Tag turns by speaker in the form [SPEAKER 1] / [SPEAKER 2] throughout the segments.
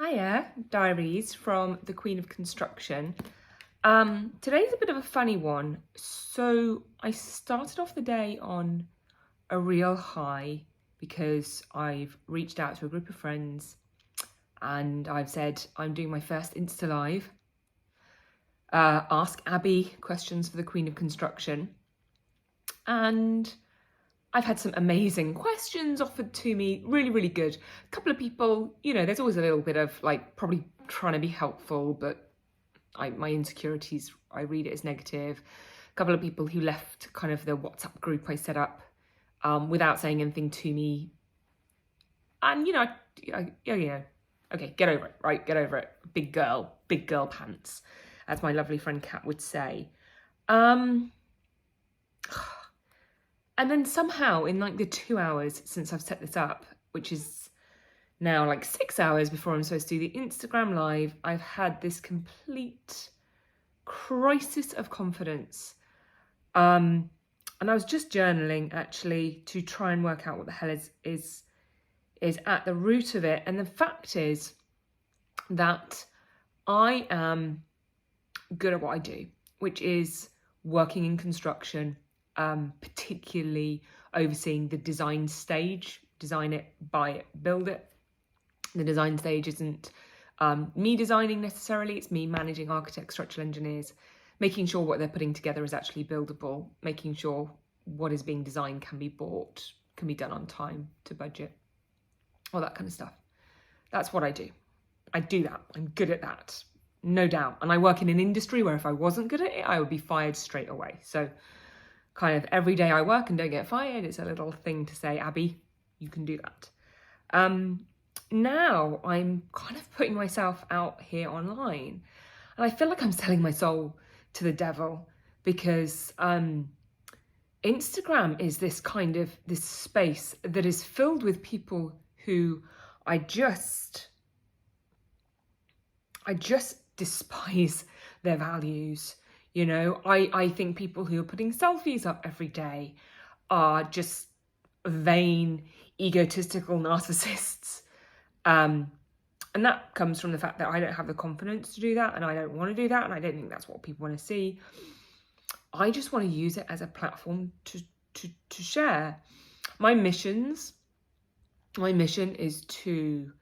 [SPEAKER 1] Hiya, Diaries from the Queen of Construction. Today's a bit of a funny one. So I started off the day on a real high because I've reached out to a group of friends and I've said I'm doing my first Insta Live. Ask Abby questions for the Queen of Construction. And I've had some amazing questions offered to me, really, really good. A couple of people, there's always a little bit of probably trying to be helpful, but my insecurities, I read it as negative. A couple of people who left kind of the WhatsApp group I set up without saying anything to me. And, okay, get over it, right? Get over it. Big girl pants, as my lovely friend Kat would say. And then somehow in the 2 hours since I've set this up, which is now 6 hours before I'm supposed to do the Instagram live, I've had this complete crisis of confidence. And I was just journaling actually to try and work out what the hell is at the root of it. And the fact is that I am good at what I do, which is working in construction. Particularly overseeing the design stage, design it, buy it, build it. The design stage isn't me designing necessarily, it's me managing architects, structural engineers, making sure what they're putting together is actually buildable, making sure what is being designed can be bought, can be done on time, to budget, all that kind of stuff. That's what I do. I do that. I'm good at that, no doubt. And I work in an industry where if I wasn't good at it, I would be fired straight away. So kind of every day I work and don't get fired, it's a little thing to say, Abby, you can do that. Now I'm kind of putting myself out here online and I feel like I'm selling my soul to the devil because Instagram is this space that is filled with people who I just despise their values. I think people who are putting selfies up every day are just vain, egotistical narcissists. And that comes from the fact that I don't have the confidence to do that and I don't want to do that and I don't think that's what people want to see. I just want to use it as a platform to share. My mission is to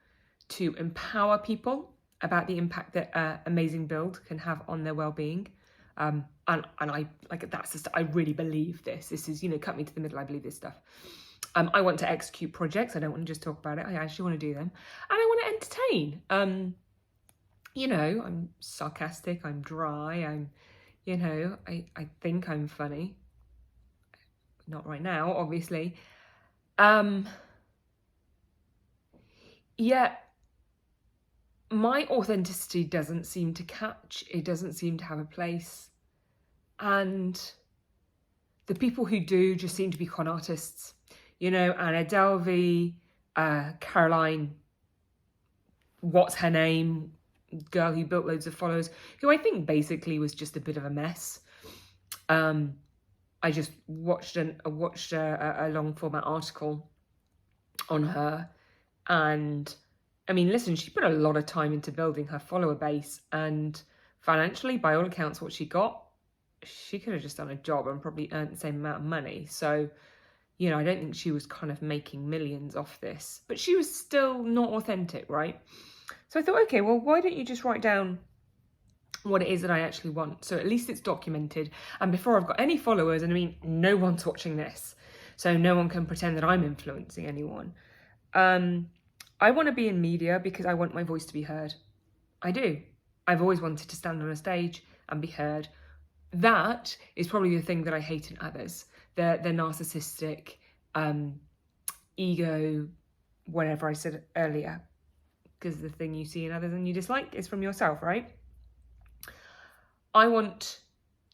[SPEAKER 1] empower people about the impact that amazing build can have on their well-being. And I I really believe this. This is, cut me to the middle. I believe this stuff. I want to execute projects. I don't want to just talk about it. I actually want to do them, and I want to entertain. I'm sarcastic. I'm dry. I think I'm funny. Not right now, obviously. Yet my authenticity doesn't seem to catch, it doesn't seem to have a place. And the people who do just seem to be con artists. Anna Delvey, Caroline, what's her name, girl who built loads of followers, who I think basically was just a bit of a mess. I just watched a long format article on her and listen, she put a lot of time into building her follower base and financially, by all accounts, what she got, she could have just done a job and probably earned the same amount of money. So, I don't think she was kind of making millions off this, but she was still not authentic, right? So I thought, okay, well, why don't you just write down what it is that I actually want? So at least it's documented. And before I've got any followers, and no one's watching this, so no one can pretend that I'm influencing anyone. I want to be in media because I want my voice to be heard. I do. I've always wanted to stand on a stage and be heard. That is probably the thing that I hate in others. The narcissistic, ego, whatever I said earlier. Because the thing you see in others and you dislike is from yourself, right? I want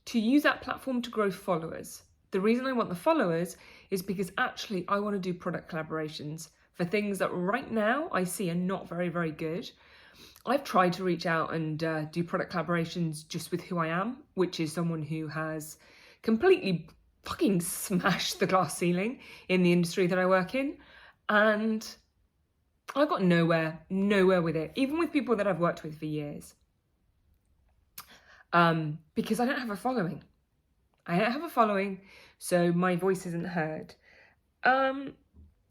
[SPEAKER 1] to use that platform to grow followers. The reason I want the followers is because actually I want to do product collaborations for things that right now I see are not very, very good. I've tried to reach out and do product collaborations just with who I am, which is someone who has completely fucking smashed the glass ceiling in the industry that I work in. And I got nowhere with it, even with people that I've worked with for years. Because I don't have a following. So my voice isn't heard. And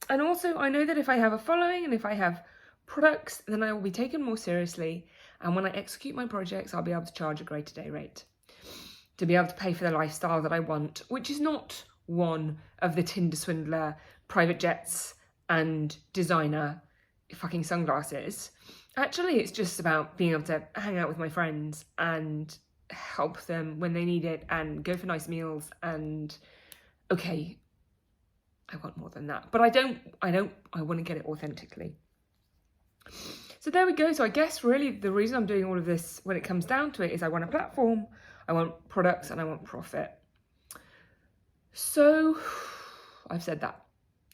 [SPEAKER 1] also, I know that if I have a following and if I have products, then I will be taken more seriously. And when I execute my projects, I'll be able to charge a greater day rate to be able to pay for the lifestyle that I want, which is not one of the Tinder swindler, private jets, and designer fucking sunglasses. Actually, it's just about being able to hang out with my friends and help them when they need it and go for nice meals. And okay, I want more than that, but I want to get it authentically. So there we go. So I guess really the reason I'm doing all of this when it comes down to it is I want a platform, I want products, and I want profit. So I've said that.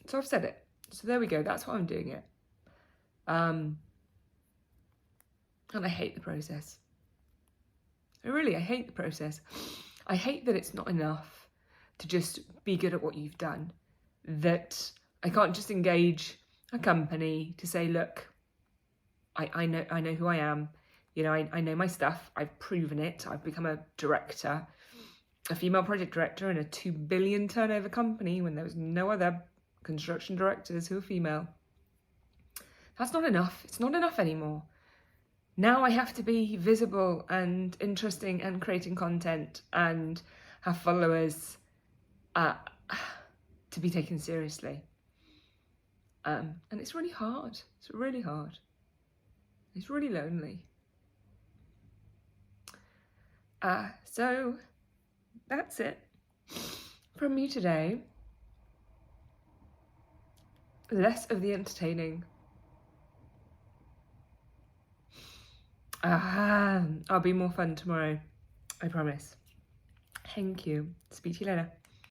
[SPEAKER 1] So I've said it. So there we go. That's why I'm doing it. And I hate the process. I hate the process. I hate that it's not enough to just be good at what you've done. That I can't just engage a company to say, look, I know who I am. You know, I know my stuff. I've proven it. I've become a director, a female project director in a 2 billion turnover company when there was no other construction directors who are female. That's not enough. It's not enough anymore. Now I have to be visible and interesting and creating content and have followers to be taken seriously. And it's really hard. It's really hard. It's really lonely. So that's it from me today. Less of the entertaining. I'll be more fun tomorrow. I promise. Thank you. Speak to you later.